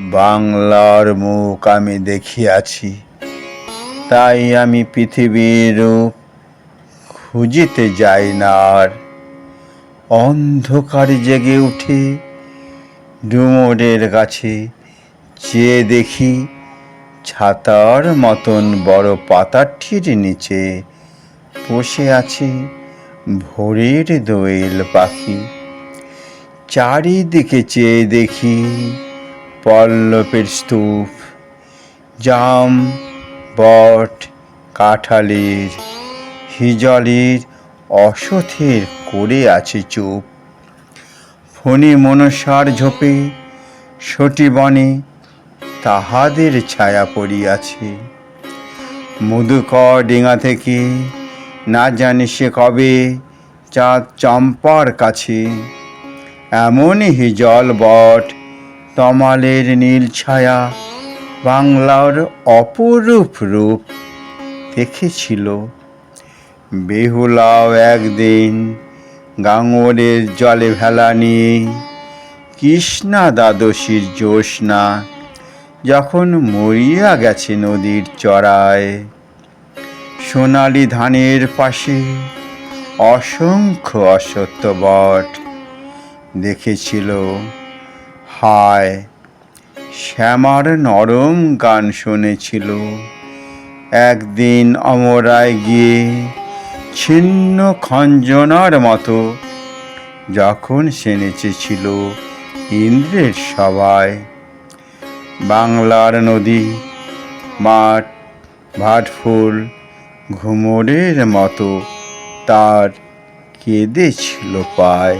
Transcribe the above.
বাংলার মুখ আমি দেখিয়াছি, তাই আমি পৃথিবীর রূপ খুঁজিতে যাই না আর। অন্ধকার জেগে উঠে ডুমুরের গাছে চেয়ে দেখি, ছাতার মতন বড় পাতাটির নিচে বসে আছে ভোরের দোয়েল পাখি। চারিদিকে চেয়ে দেখি পল্লবের স্তূপ, জাম, বট, কাঁঠালের, হিজলের, অশ্বত্থের করে আছে চুপ। ফণি মনসার ঝোপে সটি বনে তাহাদের ছায়া পড়িয়াছে। মধুকর ডিঙা থেকে না জানি সে কবে চাঁদ চম্পার কাছে। এমনই হিজল, বট, তমালের নীল ছায়া বাংলার অপরূপ রূপ দেখেছিল। বেহুলাও একদিন গাঙরের জলে ভেলা নিয়ে, কৃষ্ণা দ্বাদশীর জ্যোৎস্না যখন মরিয়া গেছে নদীর চড়ায়, সোনালি ধানের পাশে অসংখ্য অশ্বত্থ বট দেখেছিল। হায়, শ্যামার নরম গান শুনেছিল। একদিন অমরায় গিয়ে ছিন্ন খঞ্জনার মতো যখন সে নেচেছিল ইন্দ্রের সভায়। বাংলার নদী, মাঠ, ভাটফুল ঘুমরের মতো তার কেঁদেছিল পায়।